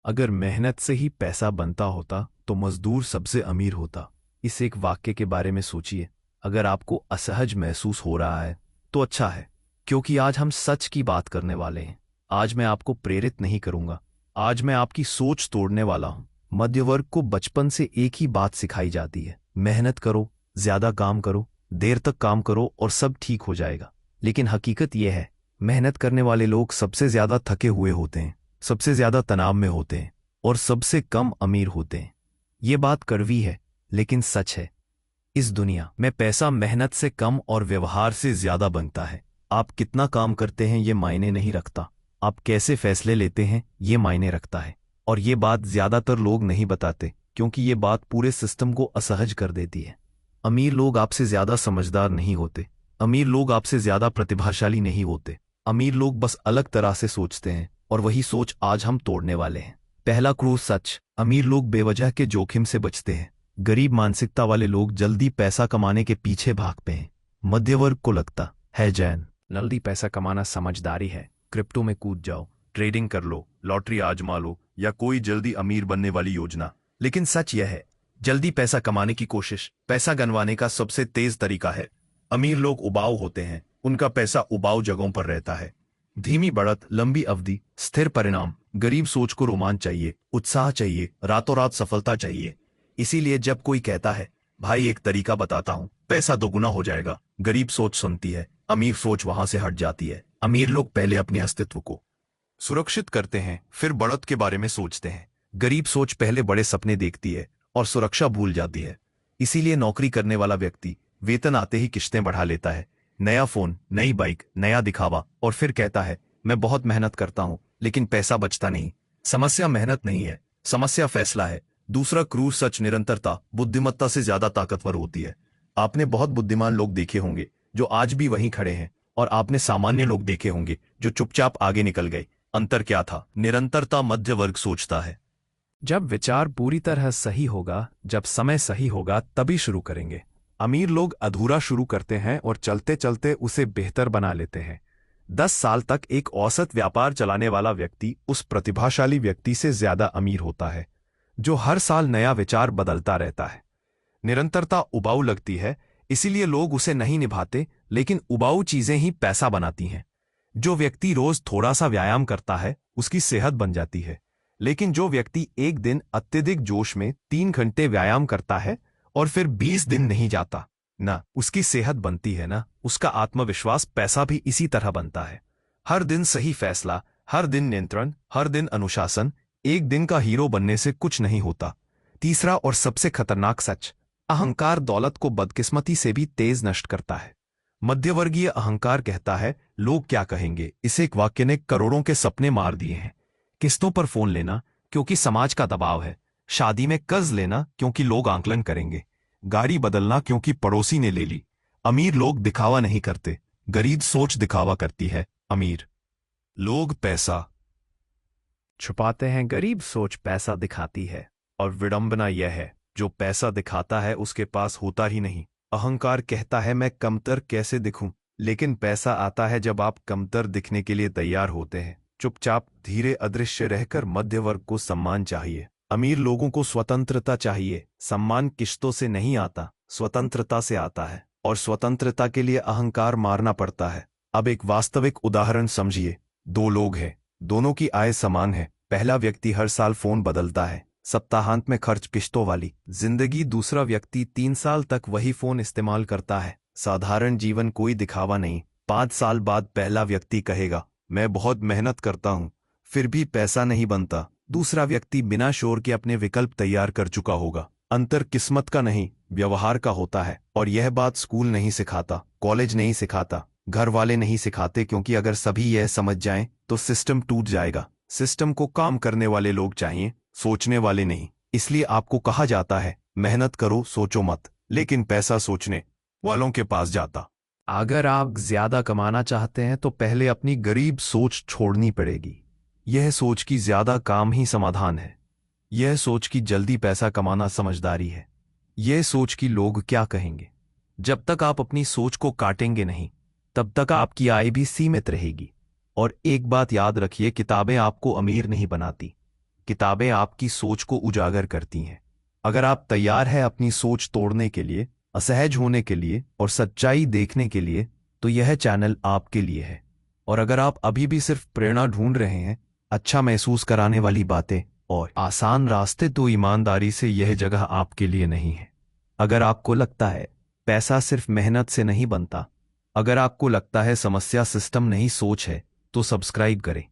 अगर मेहनत से ही पैसा बनता होता तो मजदूर सबसे अमीर होता। इस एक वाक्य के बारे में सोचिए। अगर आपको असहज महसूस हो रहा है तो अच्छा है, क्योंकि आज हम सच की बात करने वाले हैं। आज मैं आपको प्रेरित नहीं करूंगा, आज मैं आपकी सोच तोड़ने वाला हूं। मध्यवर्ग को बचपन से एक ही बात सिखाई जाती है, मेहनत करो, ज्यादा काम करो, देर तक काम करो और सब ठीक हो जाएगा। लेकिन हकीकत यह है, मेहनत करने वाले लोग सबसे ज्यादा थके हुए होते हैं, सबसे ज्यादा तनाव में होते हैं और सबसे कम अमीर होते हैं। ये बात कड़वी है लेकिन सच है। इस दुनिया में पैसा मेहनत से कम और व्यवहार से ज्यादा बनता है। आप कितना काम करते हैं ये मायने नहीं रखता, आप कैसे फैसले लेते हैं ये मायने रखता है। और ये बात ज्यादातर लोग नहीं बताते क्योंकि ये बात पूरे सिस्टम को असहज कर देती है। अमीर लोग आपसे ज्यादा समझदार नहीं होते, अमीर लोग आपसे ज्यादा प्रतिभाशाली नहीं होते। अमीर लोग बस अलग तरह से सोचते हैं और वही सोच आज हम तोड़ने वाले हैं। पहला क्रूर सच, अमीर लोग बेवजह के जोखिम से बचते हैं। गरीब मानसिकता वाले लोग जल्दी पैसा कमाने के पीछे भागते हैं। मध्यवर्ग को लगता है जैन जल्दी पैसा कमाना समझदारी है, क्रिप्टो में कूद जाओ, ट्रेडिंग कर लो, लॉटरी आजमा लो या कोई जल्दी अमीर बनने वाली योजना। लेकिन सच यह है, जल्दी पैसा कमाने की कोशिश पैसा गनवाने का सबसे तेज तरीका है। अमीर लोग उबाऊ होते हैं, उनका पैसा उबाऊ जगहों पर रहता है। धीमी बढ़त, लंबी अवधि, स्थिर परिणाम। गरीब सोच को रोमांच चाहिए, उत्साह चाहिए, रातों रात सफलता चाहिए। इसीलिए जब कोई कहता है भाई एक तरीका बताता हूं, पैसा दोगुना हो जाएगा, गरीब सोच सुनती है, अमीर सोच वहां से हट जाती है। अमीर लोग पहले अपने अस्तित्व को सुरक्षित करते हैं, फिर बढ़त के बारे में सोचते हैं। गरीब सोच पहले बड़े सपने देखती है और सुरक्षा भूल जाती है। इसीलिए नौकरी करने वाला व्यक्ति वेतन आते ही किश्तें बढ़ा लेता है, नया फोन, नई बाइक, नया दिखावा, और फिर कहता है मैं बहुत मेहनत करता हूं लेकिन पैसा बचता नहीं। समस्या मेहनत नहीं है, समस्या फैसला है। दूसरा क्रूर सच, निरंतरता बुद्धिमत्ता से ज्यादा ताकतवर होती है। आपने बहुत बुद्धिमान लोग देखे होंगे जो आज भी वहीं खड़े हैं, और आपने सामान्य लोग देखे होंगे जो चुपचाप आगे निकल गए। अंतर क्या था? निरंतरता मध्य वर्ग सोचता है जब विचार पूरी तरह सही होगा, जब समय सही होगा तभी शुरू करेंगे। अमीर लोग अधूरा शुरू करते हैं और चलते चलते उसे बेहतर बना लेते हैं। 10 साल तक एक औसत व्यापार चलाने वाला व्यक्ति उस प्रतिभाशाली व्यक्ति से ज्यादा अमीर होता है जो हर साल नया विचार बदलता रहता है। निरंतरता उबाऊ लगती है, इसीलिए लोग उसे नहीं निभाते, लेकिन उबाऊ चीजें ही पैसा बनाती हैं। जो व्यक्ति रोज थोड़ा सा व्यायाम करता है उसकी सेहत बन जाती है, लेकिन जो व्यक्ति एक दिन अत्यधिक जोश में 3 घंटे व्यायाम करता है और फिर 20 दिन नहीं जाता, ना उसकी सेहत बनती है ना उसका आत्मविश्वास। पैसा भी इसी तरह बनता है। हर दिन सही फैसला, हर दिन नियंत्रण, हर दिन अनुशासन। एक दिन का हीरो बनने से कुछ नहीं होता। तीसरा और सबसे खतरनाक सच, अहंकार दौलत को बदकिस्मती से भी तेज नष्ट करता है। मध्यवर्गीय अहंकार कहता है लोग क्या कहेंगे। इस एक वाक्य ने करोड़ों के सपने मार दिए हैं। किस्तों पर फोन लेना क्योंकि समाज का दबाव है, शादी में कर्ज लेना क्योंकि लोग आंकलन करेंगे, गाड़ी बदलना क्योंकि पड़ोसी ने ले ली। अमीर लोग दिखावा नहीं करते, गरीब सोच दिखावा करती है। अमीर लोग पैसा छुपाते हैं, गरीब सोच पैसा दिखाती है। और विडंबना यह है, जो पैसा दिखाता है उसके पास होता ही नहीं। अहंकार कहता है मैं कमतर कैसे दिखूं, लेकिन पैसा आता है जब आप कमतर दिखने के लिए तैयार होते हैं। चुपचाप धीरे अदृश्य रहकर मध्य वर्ग को सम्मान चाहिए। अमीर लोगों को स्वतंत्रता चाहिए। सम्मान किश्तों से नहीं आता, स्वतंत्रता से आता है, और स्वतंत्रता के लिए अहंकार मारना पड़ता है। अब एक वास्तविक उदाहरण समझिए। 2 लोग हैं, दोनों की आय समान है। पहला व्यक्ति हर साल फोन बदलता है, सप्ताहांत में खर्च किश्तों वाली जिंदगी। दूसरा व्यक्ति 3 साल तक वही फोन इस्तेमाल करता है, साधारण जीवन, कोई दिखावा नहीं। 5 साल बाद पहला व्यक्ति कहेगा मैं बहुत मेहनत करता हूं, फिर भी पैसा नहीं बनता। दूसरा व्यक्ति बिना शोर के अपने विकल्प तैयार कर चुका होगा। अंतर किस्मत का नहीं, व्यवहार का होता है। और यह बात स्कूल नहीं सिखाता, कॉलेज नहीं सिखाता, घर वाले नहीं सिखाते, क्योंकि अगर सभी यह समझ जाएं तो सिस्टम टूट जाएगा। सिस्टम को काम करने वाले लोग चाहिए, सोचने वाले नहीं। इसलिए आपको कहा जाता है मेहनत करो, सोचो मत, लेकिन पैसा सोचने वालों के पास जाता। अगर आप ज्यादा कमाना चाहते हैं तो पहले अपनी गरीब सोच छोड़नी पड़ेगी। यह सोच की ज्यादा काम ही समाधान है। यह सोच की जल्दी पैसा कमाना समझदारी है। यह सोच की लोग क्या कहेंगे। जब तक आप अपनी सोच को काटेंगे नहीं, तब तक आपकी आय भी सीमित रहेगी। और एक बात याद रखिए, किताबें आपको अमीर नहीं बनाती, किताबें आपकी सोच को उजागर करती हैं। अगर आप तैयार हैं अपनी सोच तोड़ने के लिए, असहज होने के लिए और सच्चाई देखने के लिए, तो यह चैनल आपके लिए है। और अगर आप अभी भी सिर्फ प्रेरणा ढूंढ रहे हैं, अच्छा महसूस कराने वाली बातें और आसान रास्ते, तो ईमानदारी से यह जगह आपके लिए नहीं है। अगर आपको लगता है पैसा सिर्फ मेहनत से नहीं बनता, अगर आपको लगता है समस्या सिस्टम नहीं सोच है, तो सब्सक्राइब करें।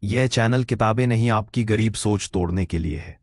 यह चैनल किताबें नहीं, आपकी गरीब सोच तोड़ने के लिए है।